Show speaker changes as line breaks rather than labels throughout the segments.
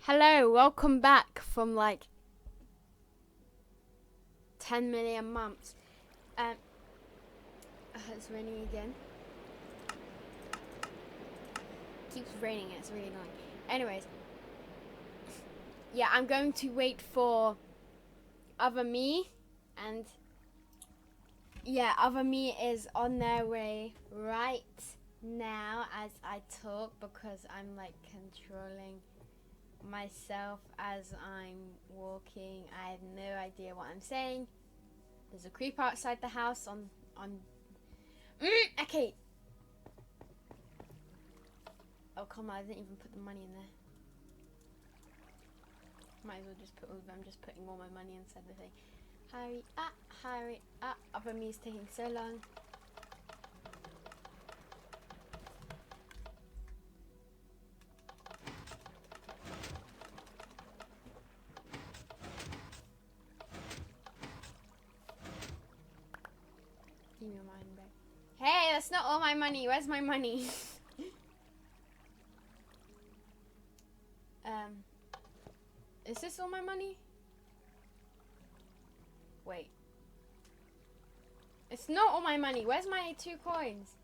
Hello, welcome back from like 10 million months. It's raining again. Keeps raining, it's really annoying. Anyways, yeah, I'm going to wait for Other Me, and yeah, Other Me is on their way right now as I talk because I'm like controlling myself as I'm walking. I have no idea what I'm saying. There's a creeper outside the house on okay. Oh come on, I didn't even put the money in there. Might as well just put I'm just putting all my money inside the thing. Hurry up. Other Me is taking so long. Give me your money back. Hey, that's not all my money. Where's my money? Is this all my money? Wait. It's not all my money. Where's my 2 coins?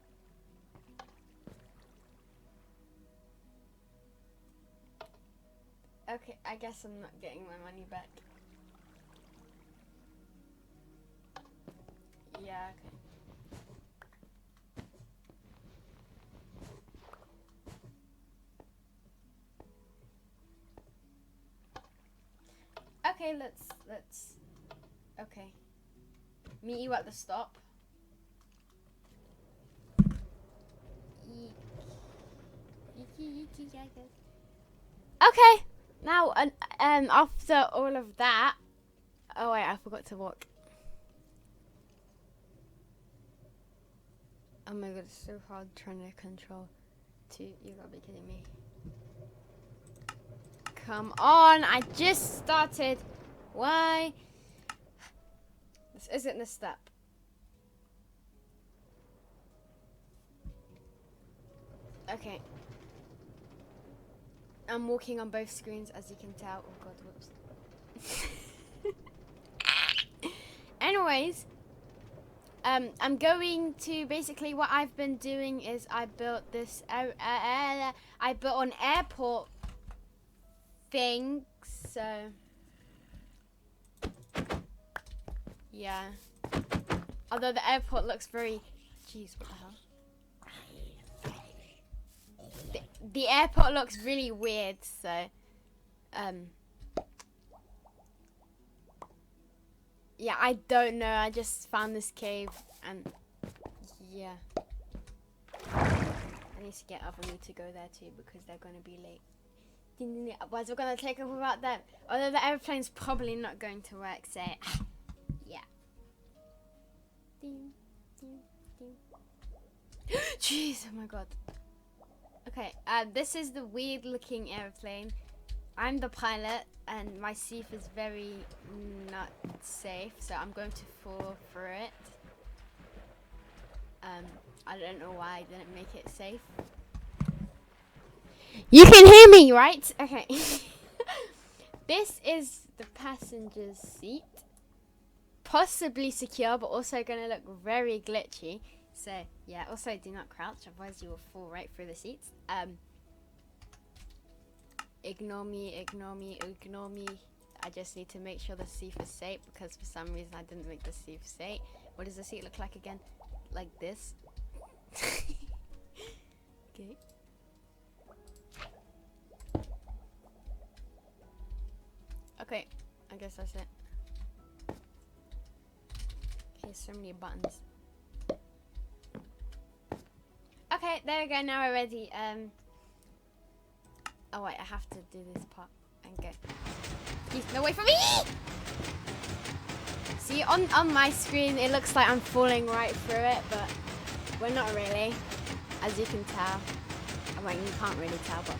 Okay, I guess I'm not getting my money back. Yeah, okay. Okay, let's okay. Meet you at the stop. Okay. Now, after all of that, oh wait, I forgot to walk. Oh my god, it's so hard trying to control 2. You gotta be kidding me. Come on, I just started. Why? This isn't the step. Okay. I'm walking on both screens, as you can tell. Oh god, whoops. Anyways, I'm going to basically what I've been doing is I built this. I built an airport thing. So yeah. Although the airport looks very. Jeez, what the hell? The airport looks really weird, so yeah, I don't know. I just found this cave and yeah. I need to get Other Me to go there too because they're gonna be late. Otherwise we're gonna take off without them. Although the airplane's probably not going to work, so yeah. Jeez, oh my god. Okay, this is the weird looking airplane. I'm the pilot and my seat is very not safe, so I'm going to fall for it. I don't know why I didn't make it safe. You can hear me, right? Okay. This is the passenger's seat. Possibly secure, but also going to look very glitchy. So, yeah, also do not crouch, otherwise you will fall right through the seats. Ignore me. I just need to make sure the seat is safe because for some reason I didn't make the seat safe. What does the seat look like again? Like this. Okay. Okay, I guess that's it. Okay, so many buttons. Okay, there we go, now we're ready. Oh wait, I have to do this part and go. Please, no, wait for me! See, on my screen, it looks like I'm falling right through it, but we're not really, as you can tell. I mean, you can't really tell, but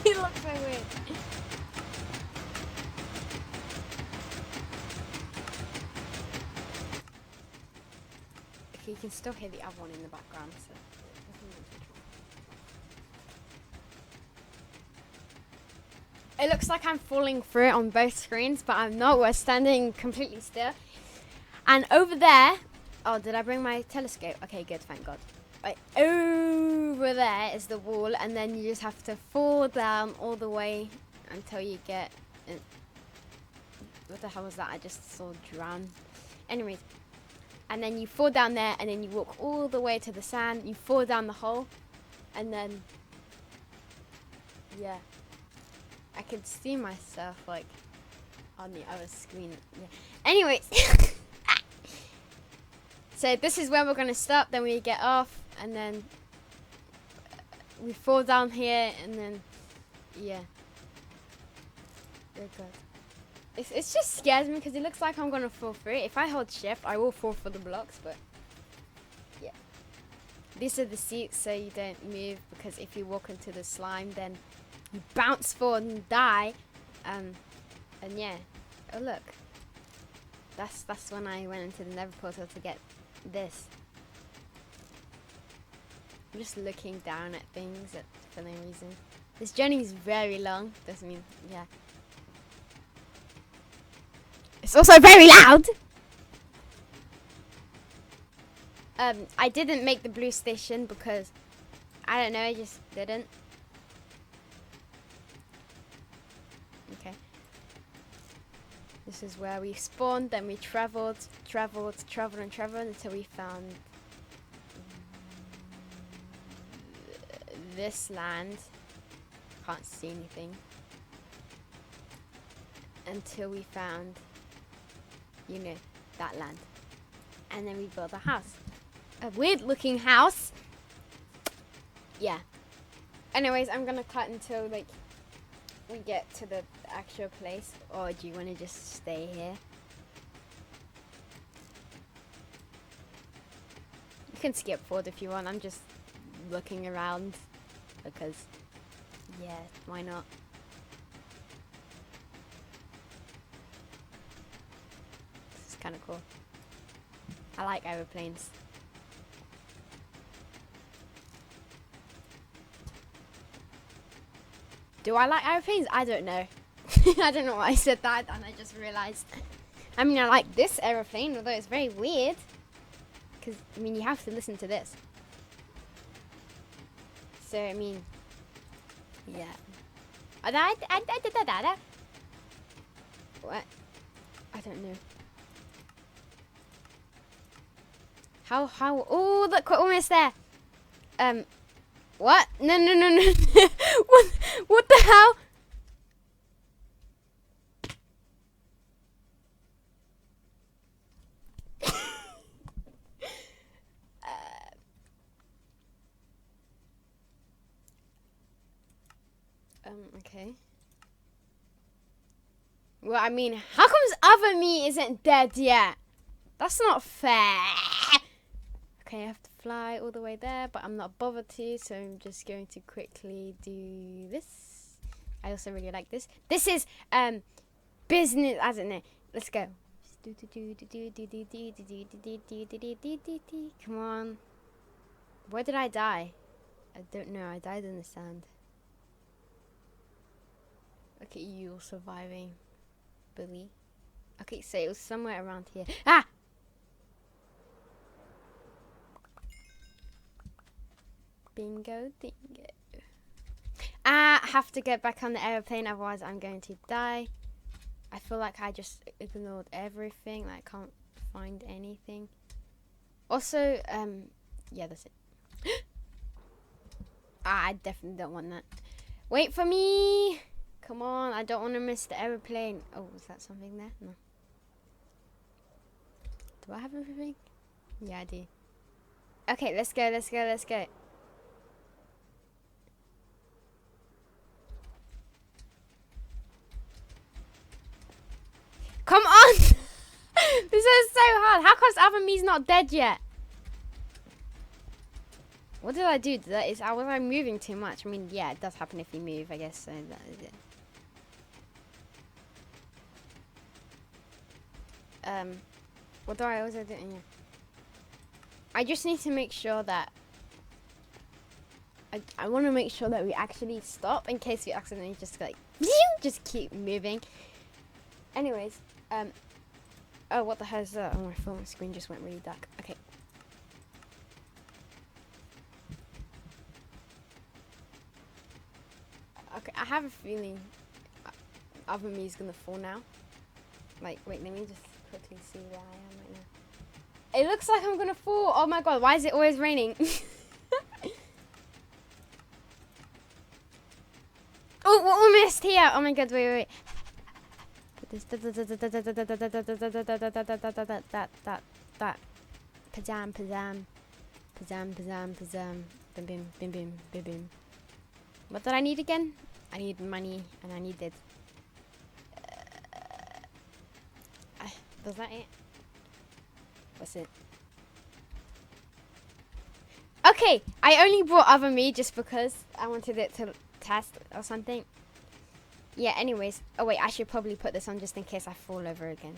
it looks so weird. Okay, you can still hear the other one in the background, so. It looks like I'm falling through it on both screens, but I'm not. We're standing completely still. And over there, oh, did I bring my telescope? Okay, good, thank God. Right, over there is the wall, and then you just have to fall down all the way until you get... what the hell was that? I just saw drown. Anyways, and then you fall down there, and then you walk all the way to the sand. You fall down the hole, and then... yeah. I could see myself, like, on the other screen. Yeah. Anyways. So this is where we're going to stop. Then we get off. And then we fall down here. And then, yeah. We're good. It just scares me because it looks like I'm going to fall through it. If I hold shift, I will fall for the blocks. But, yeah. These are the seats so you don't move. Because if you walk into the slime, then... you bounce forward and die, and yeah. Oh look, that's when I went into the Nether portal to get this. I'm just looking down at things for no reason. This journey is very long. Doesn't mean, yeah. It's also very loud. I didn't make the blue station because I don't know. I just didn't. Okay. This is where we spawned, then we traveled until we found this land. Can't see anything. Until we found, you know, that land. And then we built a house. A weird looking house. Yeah. Anyways, I'm gonna cut until like we get to the actual place, or do you want to just stay here? You can skip forward if you want. I'm just looking around because, yeah, why not? This is kind of cool. I like aeroplanes. Do I like aeroplanes? I don't know. I don't know why I said that, and I just realized. I mean, I like this aeroplane, although it's very weird. Because, I mean, you have to listen to this. So, I mean, yeah. What? I don't know. How, oh, look, we're almost there. What? No. What the hell? Okay. Well, I mean, how comes other me isn't dead yet? That's not fair. Okay, I have to fly all the way there, but I'm not bothered to, so I'm just going to quickly do this. I also really like this. This is business. I don't know. Let's go. Come on. Where did I die? I don't know. I died in the sand. Look at you all surviving, Billy. Okay, so it was somewhere around here. Ah! Bingo dingo. Ah, I have to get back on the airplane, otherwise I'm going to die. I feel like I just ignored everything. Like, I can't find anything. Also, yeah, that's it. Ah, I definitely don't want that. Wait for me! Come on, I don't want to miss the aeroplane. Oh, is that something there? No. Do I have everything? Yeah, I do. Okay, let's go. Come on! This is so hard. How comes Avamee's not dead yet? What did I do? Was I moving too much? I mean, yeah, it does happen if you move, I guess. So that is it. What do I also do? Yeah. I just need to make sure that I want to make sure that we actually stop in case we accidentally just like Just keep moving. Anyways, oh, what the hell is that? Oh, my phone screen just went really dark. Okay. Okay, I have a feeling Other Me is gonna fall now. Like, wait, let me just quickly see where I am right now. It looks like I'm gonna fall. Oh my god, why is it always raining? Oh, we almost here. Oh my god, wait. That. Pajam. Bim bim. What did I need again? I need money and I needed. Was that it? What's it? Okay, I only brought Other Me just because I wanted it to test or something. Yeah, anyways. Oh wait, I should probably put this on just in case I fall over again.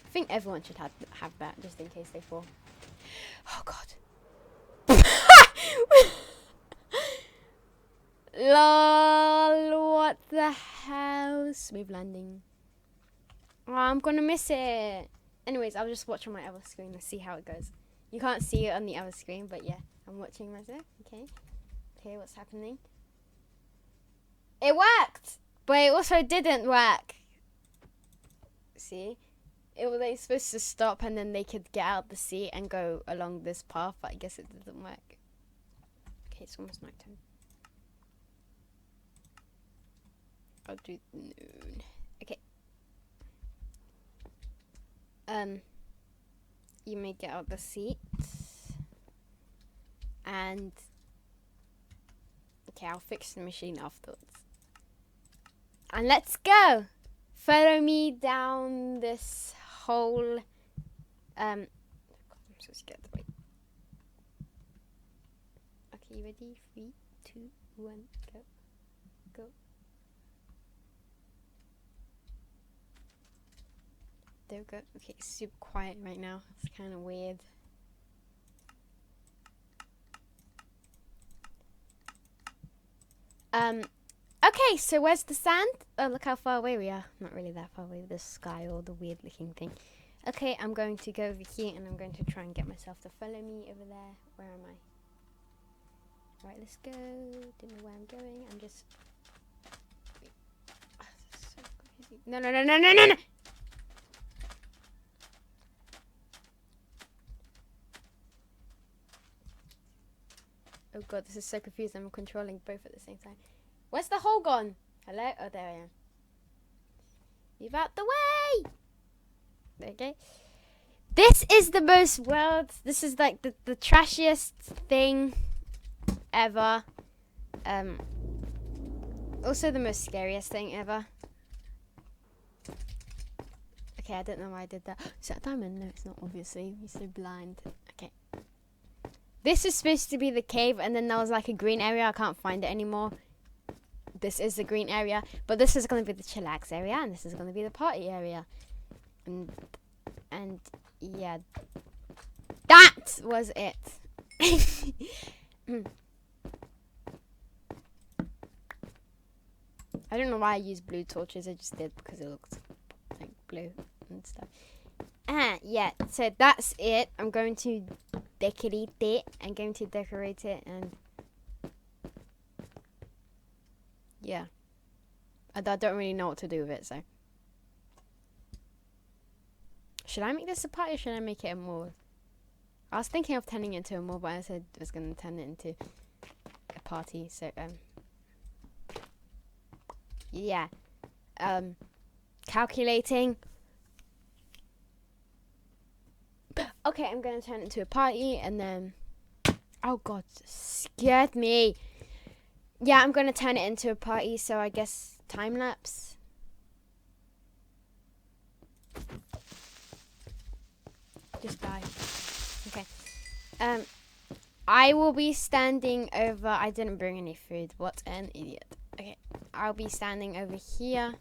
I think everyone should have that just in case they fall. Oh god. Lol, what the hell? Smooth landing. Oh, I'm gonna miss it. Anyways, I'll just watch on my other screen and see how it goes. You can't see it on the other screen, but yeah, I'm watching myself. Okay, what's happening? It worked, but it also didn't work. See? It was like supposed to stop and then they could get out the seat and go along this path, but I guess it didn't work. Okay, it's almost night time. I'll do noon. Okay. You may get out the seat. And okay, I'll fix the machine afterwards. And let's go. Follow me down this whole I'm so scared. Wait. Okay, you ready? 3, 2, 1, go. Go. There we go. Okay, it's super quiet right now. It's kind of weird. Okay, so where's the sand? Oh, look how far away we are. Not really that far away with the sky or the weird looking thing. Okay, I'm going to go over here and I'm going to try and get myself to follow me over there. Where am I? Right, let's go. Don't know where I'm going. I'm just... Oh, this is so crazy. No. Oh god, this is so confusing. I'm controlling both at the same time. Where's the hole gone? Hello? Oh, there I am. Move out the way! Okay. This is the most this is like the trashiest thing ever. Also the most scariest thing ever. Okay, I don't know why I did that. Is that a diamond? No, it's not, obviously. You're so blind. Okay. This is supposed to be the cave, and then there was like a green area. I can't find it anymore. This is the green area, but this is going to be the chillax area, and this is going to be the party area. And yeah, that was it. I don't know why I used blue torches. I just did because it looked like blue and stuff. Yeah, so that's it. I'm going to decorate it. I'm going to decorate it and yeah. I don't really know what to do with it, so. Should I make this a party or should I make it a mall? I was thinking of turning it into a mall, but I said I was going to turn it into a party, so, yeah. Calculating. Okay, I'm going to turn it into a party, and then... Oh, God, scared me. Yeah, I'm going to turn it into a party, so I guess time-lapse. Just die. Okay. I will be standing over... I didn't bring any food. What an idiot. Okay, I'll be standing over here.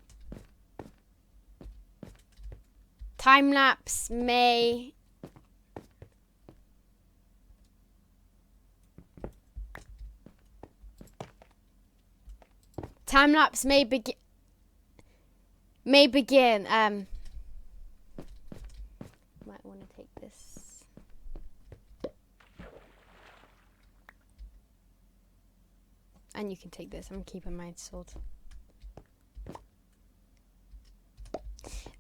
Time-lapse may... Time lapse may begin. Might want to take this. And you can take this. I'm keeping my sword.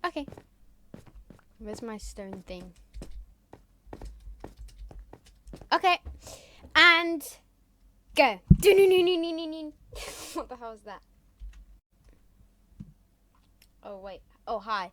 Okay. Where's my stone thing? Okay. And go. What the hell is that? Oh, wait. Oh, hi.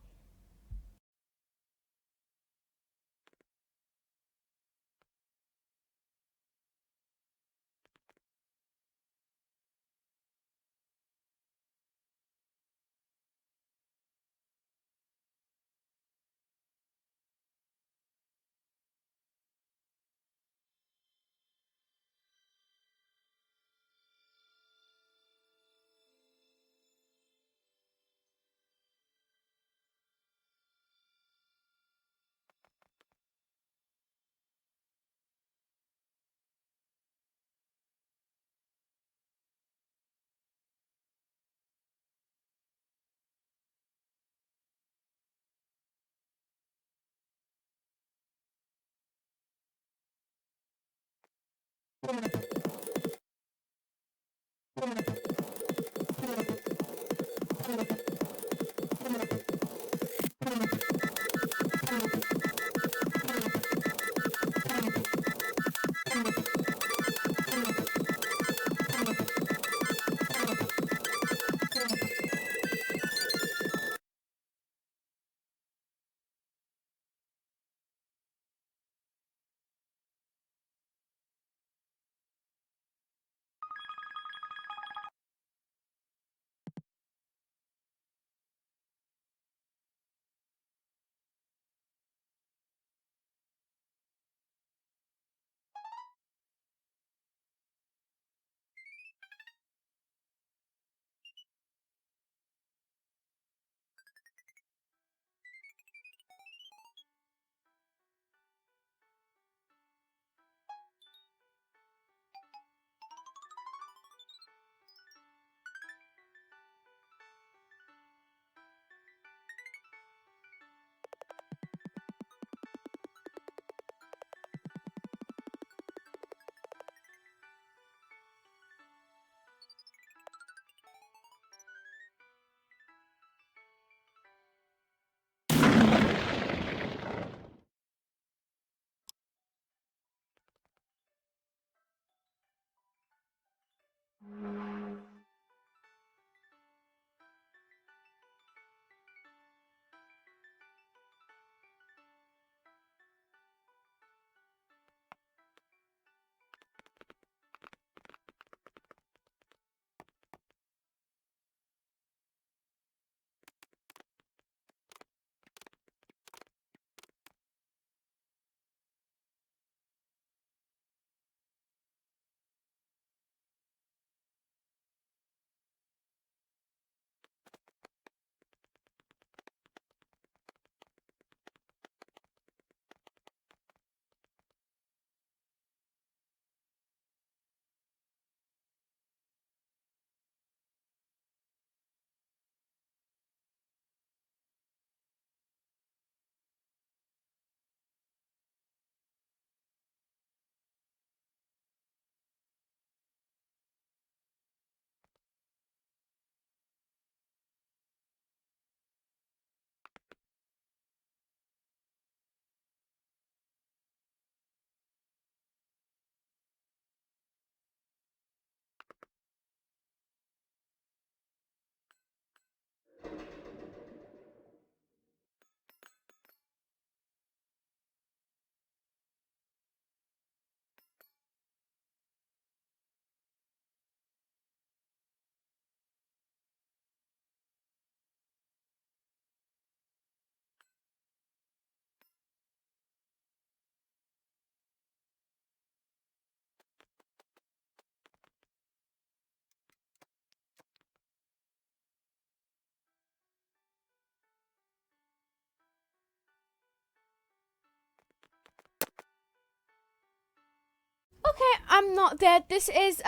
Okay, I'm not dead. This is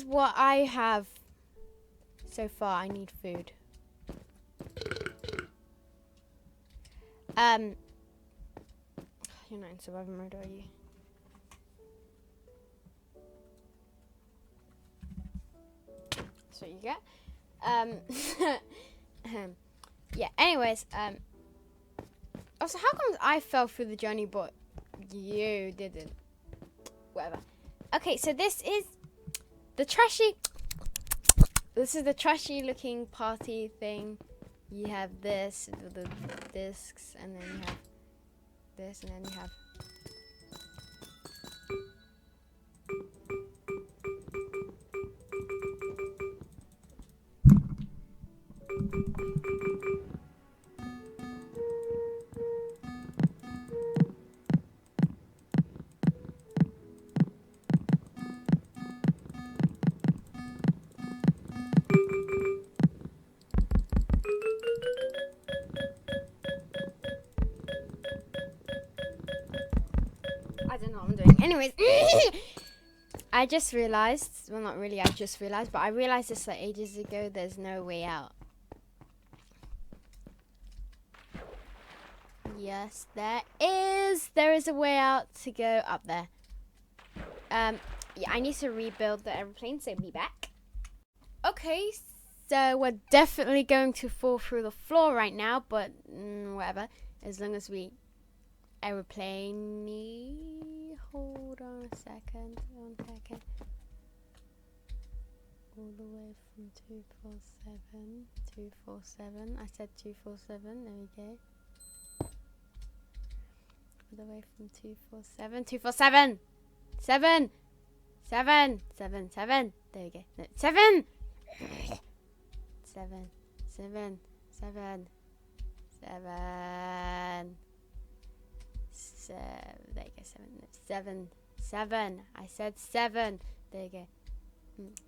what I have. so far. I need food. You're not in survival mode, are you? That's what you get. Yeah, anyways, also, how come I fell through the journey, but you didn't? Whatever. Okay, so this is the trashy looking party thing. You have this, the discs, and then you have this, and then you have... I don't know what I'm doing. Anyways, I just realized, well, not really, I just realized, but I realized this like ages ago, there's no way out. Yes, there is. There is a way out to go up there. Yeah, I need to rebuild the airplane, so be back. Okay, so we're definitely going to fall through the floor right now, but whatever. As long as we airplane. Hold on a second. 1 second. All the way from 247. 247. I said 247. There we go. All the way from 247. 247. 7. 7. 7. 7. There we go. No, 7. 7. 7. 7. 7. There you go. 7. 7. I said 7. There you go.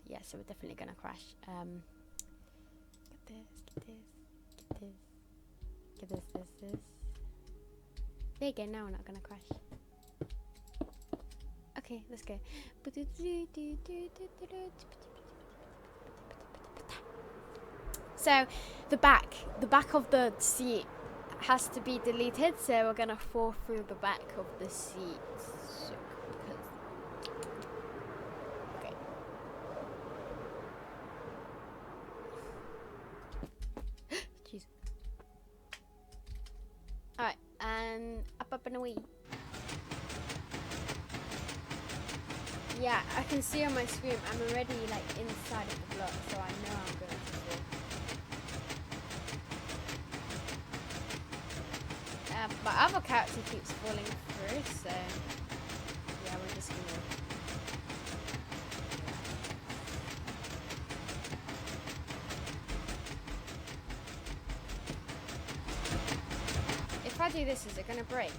Yeah, so we're definitely gonna crash. Get this. There you go. Now we're not gonna crash. Okay, let's go. So the back of the seat has to be deleted, so we're gonna fall through the back of the seat. Okay. Jeez. Alright, and up and away. Yeah, I can see on my screen I'm already like inside of the block, so I know I'm going to fall. My other character keeps falling through, so yeah, we're just gonna... If I do this, is it gonna break?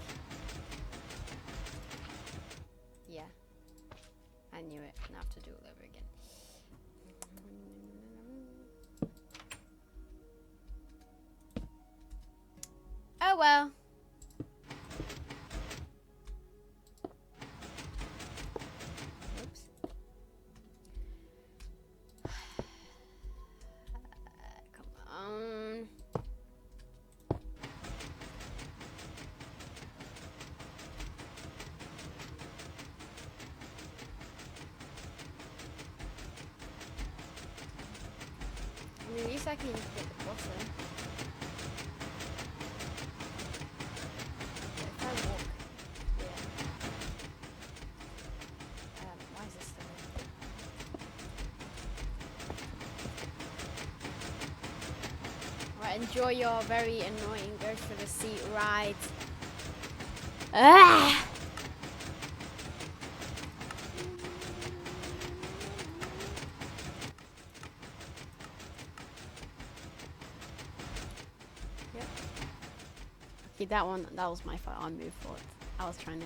Yeah. I knew it. Now I have to do it all over again. Oh well. Oops. Come on. At least I can get the bottom. If I walk, yeah. Why is this still there? Right, enjoy your very annoying go for the seat ride. Ah! Okay, that was my fault. I moved forward. I was trying to...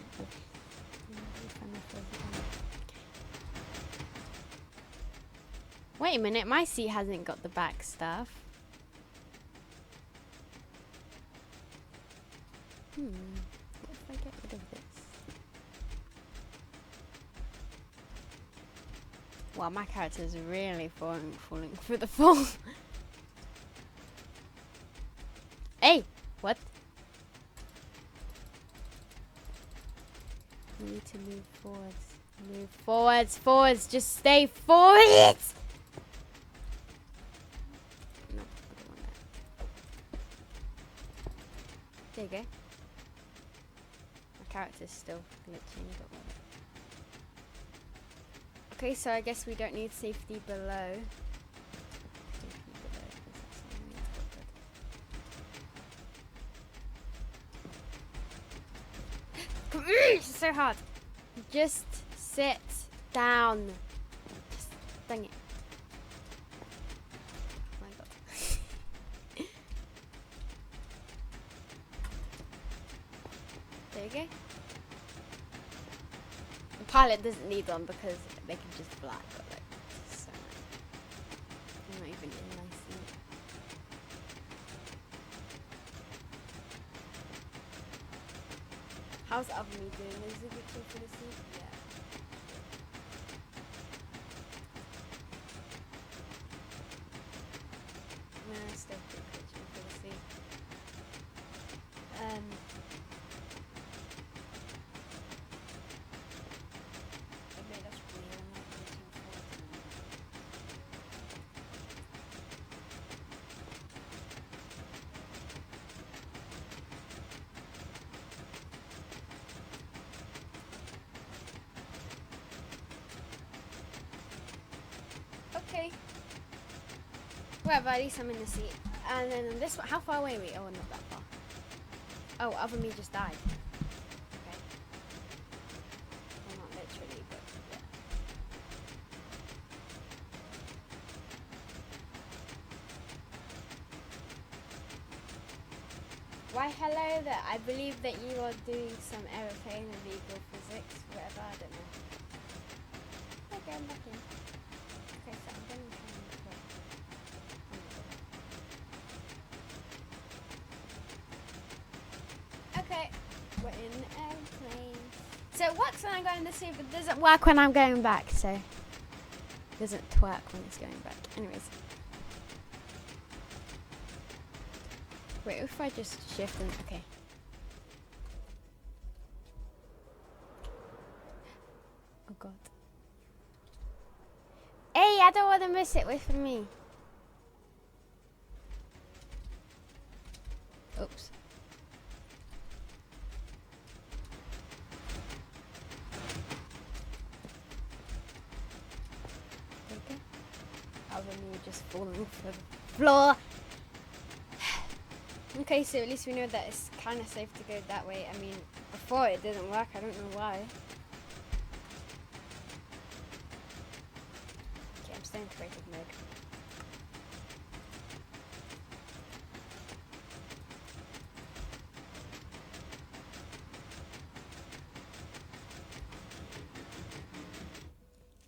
Wait a minute, my seat hasn't got the back stuff. What if I get rid of this? Well, my character's really falling through the fall. Hey, what? We need to move forwards. Move forwards, forwards. Just stay forward. No, I don't want that. There you go. My character's still glitching, but whatever. Okay, so I guess we don't need safety below. It's so hard. Just sit down. Just dang it. Oh my god. There you go. The pilot doesn't need one because they can just fly, but like, so I'm not even in my seat. How's Avami doing? Is he glitching for the seat? Yeah. No, still glitching for the seat. Okay, that's weird. I'm not glitching for it. Okay. Whatever, at least I'm in the seat. And then this one, how far away are we? Oh, not that far. Oh, Avami just died. Okay. Well, not literally, but yeah. Why, hello there. I believe that you are doing some aeroplane illegal physics, whatever, I don't know. Okay, I'm back in. Okay, so I'm going to try and look. Okay, we're in the airplane. So it works when I'm going to sleep, but it doesn't work when I'm going back, so it doesn't twerk when it's going back. Anyways. Wait, if I just shift and okay. Oh god. Hey, I don't want to miss it. Wait for me. Oops. Okay. Other than me just falling for the floor. Okay, so at least we know that it's kind of safe to go that way. I mean, before it didn't work. I don't know why. Okay, I'm staying creative mode.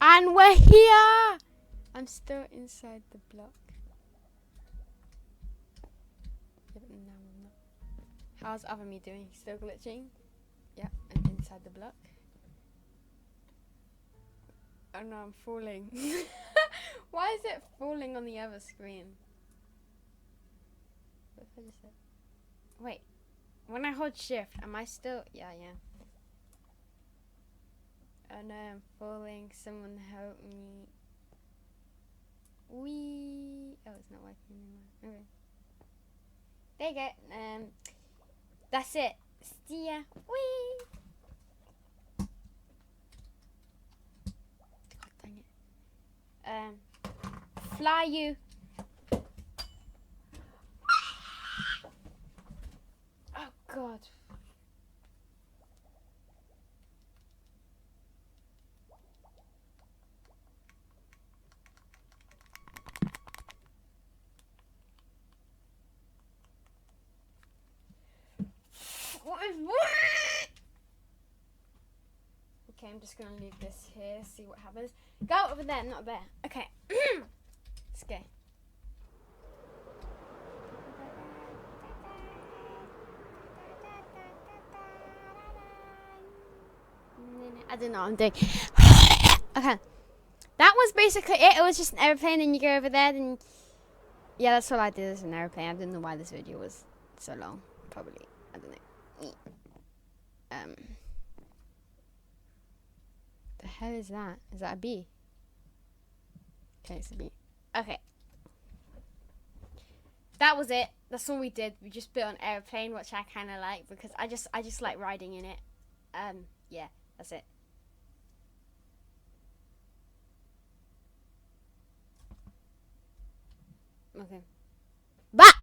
And we're here! I'm still inside the block. Yeah, but no, I'm not. How's Avami doing? Still glitching? Yeah, and inside the block. Oh no, I'm falling. Why is it falling on the other screen? What if I just said? Wait, when I hold shift, am I still? Yeah, yeah. Oh no, I'm falling. Someone help me. Wee. Oh, it's not working anymore. Okay. There you go. That's it. See ya. Wee. God dang it. Fly you. Oh God. Okay, I'm just gonna leave this here, see what happens. Go over there, not there. Okay. Let's go. I don't know what I'm doing. Okay. That was basically it. It was just an airplane, and you go over there, and yeah, that's all I did as an airplane. I don't know why this video was so long. Probably, I don't know. The hell is that? Is that a bee? Okay, it's a bee. Okay. That was it. That's all we did. We just built an airplane, which I kind of like because I just like riding in it. Yeah, that's it. Okay. Bye.